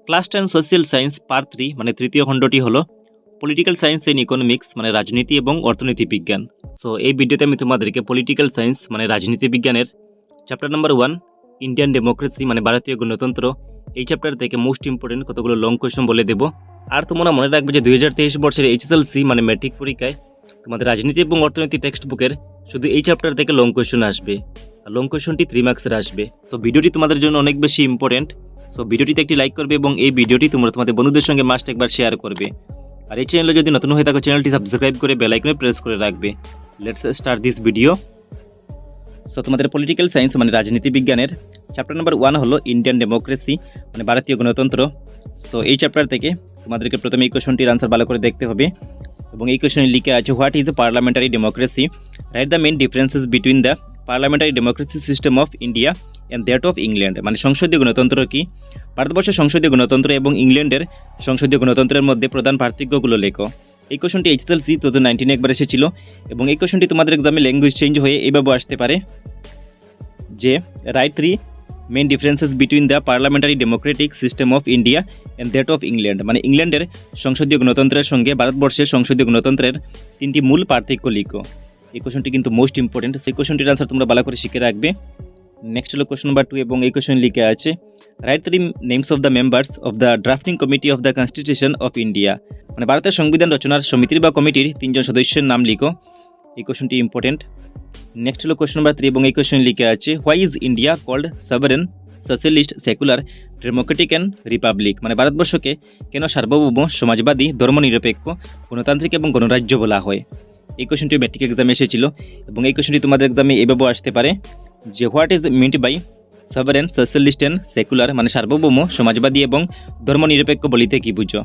Class 10 social science part 3 মানে তৃতীয় খণ্ডটি হলো পলিটিক্যাল সায়েন্স এন্ড ইকোনমিক্স মানে রাজনীতি এবং অর্থনীতি বিজ্ঞান। সো এই ভিডিওতে আমি তোমাদেরকে পলিটিক্যাল সায়েন্স মানে রাজনীতি বিজ্ঞানের চ্যাপ্টার নাম্বার 1 ইন্ডিয়ান ডেমোক্রেসি মানে ভারতীয় গণতন্ত্র এই চ্যাপ্টার থেকে মোস্ট ইম্পর্টেন্ট কতগুলো লং কোয়েশ্চন বলে দেব। আর তোমরা মনে রাখবে যে 2023 বর্ষের HSLC মানে ম্যাট্রিক পরীক্ষায় তোমাদের রাজনীতি এবং অর্থনীতি টেক্সট বুকের শুধু এই চ্যাপ্টার থেকে লং কোয়েশ্চন আসবে, আর লং কোয়েশ্চনটি 3 মার্কসের আসবে। তো ভিডিওটি তোমাদের জন্য অনেক বেশি ইম্পর্টেন্ট। সো ভিডিওটিতে একটি লাইক করবে এবং এই ভিডিওটি তোমরা তোমাদের বন্ধুদের সঙ্গে মাস্ট একবার শেয়ার করবে। আর এই চ্যানেলে যদি নতুন হয়ে থাকো চ্যানেলটি সাবস্ক্রাইব করে বেল আইকনে প্রেস করে রাখবে। Let's start this video. So তোমাদের পলিটিক্যাল সায়েন্স মানে রাজনীতি বিজ্ঞানের চ্যাপ্টার নাম্বার 1 হলো ইন্ডিয়ান ডেমোক্রেসি মানে ভারতীয় গণতন্ত্র। সো এই চ্যাপ্টার থেকে তোমাদেরকে প্রথমে এই কোয়েশ্চনটির আনসার ভালো করে দেখতে হবে এবং এই কোয়েশ্চনে লিখে আছে what is parliamentary democracy, write the main differences between the parliamentary democracy system of India and that of England মানে সংসদীয় গণতন্ত্র কি, ভারতবর্ষের সংসদীয় গণতন্ত্র এবং ইংল্যান্ডের সংসদীয় গণতন্ত্রের মধ্যে প্রধান পার্থক্যগুলো লেখো। এই কোয়েশ্চনটি HSLC 2019 একবার এসেছিল এবং এই কোয়েশ্চনটি তোমাদের এক্সামে ল্যাঙ্গুয়েজ চেঞ্জ হয়ে এইভাবে আসতে পারে যে right 3 main differences between the parliamentary Democratic system of India and that of England মানে ইংল্যান্ডের সংসদীয় গণতন্ত্রের সঙ্গে ভারতবর্ষের সংসদীয় গণতন্ত্রের 3টি মূল পার্থক্য লিখো। এই কোয়েশ্চনটি কিন্তু মোস্ট ইম্পর্টেন্ট, সেই কোয়েশ্চনটির আনসার তোমরা ভালো করে শিখে রাখবে। নেক্সট হলো কোয়েশ্চন নাম্বার 2 এবং এই কোয়েশ্চন লিখে আছে right 3 names of the members of the drafting committee of the constitution of India মানে ভারতের সংবিধান রচনার সমিতির বা কমিটির 3জন সদস্যের নাম লিখো। এই কোয়েশ্চনটি ইম্পর্টেন্ট। নেক্সট হলো কোয়েশ্চন নাম্বার 3 এবং এই কোয়েশ্চন লিখে আছে why is India called sovereign socialist secular democratic and republic মানে ভারতবর্ষকে কেন সার্বভৌম সমাজবাদী ধর্মনিরপেক্ষ গণতান্ত্রিক এবং গণরাজ্য বলা হয়। এই কোয়েশ্চনটি ম্যাট্রিক এক্সামে এসেছিল এবং এই কোয়েশ্চনটি তোমাদের এক্সামে এভাবে আসতে পারে যে what is meant by sovereign socialist and secular মানে সার্বভৌম সমাজবাদী এবং ধর্মনিরপেক্ষ বলিতে কি বুঝো।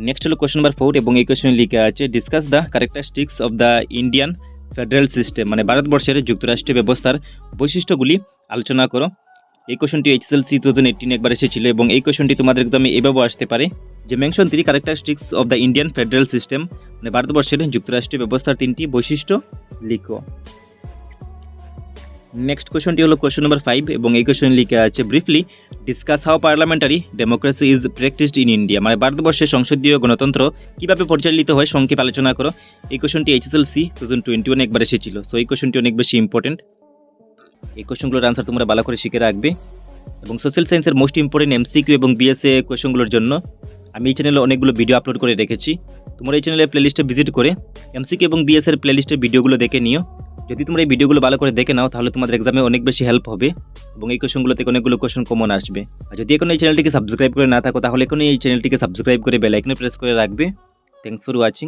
নেক্সট হলো কোয়েশ্চন নাম্বার 4 এবং এই কোয়েশ্চনে লিখা আছে discuss the characteristics of the Indian federal system মানে ভারতবর্ষের যুক্তরাষ্ট্রীয় ব্যবস্থার বৈশিষ্ট্যগুলি আলোচনা করো। এই কোয়েশ্চনটি HSLC 2018 একবার এসেছিল এবং এই কোয়েশ্চনটি তোমাদের এক্সামে এভাবে আসতে পারে যে mention 3 characteristics of the Indian federal system মানে ভারতবর্ষের যুক্তরাষ্ট্রীয় ব্যবস্থার 3টি বৈশিষ্ট্য লিখো। নেক্সট কোয়েশ্চনটি হলো কোয়েশ্চন নাম্বার 5 এবং এই কোয়েশ্চন লিখে আছে briefly discuss how parliamentary democracy is practised in India মানে ভারতবর্ষের সংসদীয় গণতন্ত্র কিভাবে পরিচালিত হয় সংক্ষেপে আলোচনা করো। এই কোয়েশ্চনটি HSLC 2021 একবার এসেছিল। সো এই কোয়েশ্চনটি অনেক বেশি ইম্পর্টেন্ট। এই কোয়েশ্চনগুলোর আনসার তোমরা ভালো করে শিখে রাখবে এবং সোশ্যাল সায়েন্সের মোস্ট ইম্পর্টেন্ট MCQ এবং BSA কোয়েশ্চনগুলোর জন্য আমি এই চ্যানেলে অনেকগুলো ভিডিও আপলোড করে রেখেছি। তোমরা এই চ্যানেলের প্লেলিস্টে ভিজিট করে MCQ এবং BSA এর প্লেলিস্টের ভিডিওগুলো দেখে নিও। যদি তোমরা এই ভিডিওগুলো ভালো করে দেখে নাও তাহলে তোমাদের এক্সামে অনেক বেশি হেল্প হবে এবং এই কোয়েশ্চনগুলো থেকে অনেকগুলো কোয়েশ্চন কমন আসবে। আর যদি এখন এই চ্যানেলটিকে সাবস্ক্রাইব করে না থাকো তাহলে এখন এই চ্যানেলটিকে সাবস্ক্রাইব করে বেল আইকনে প্রেস করে রাখবে। Thanks for watching.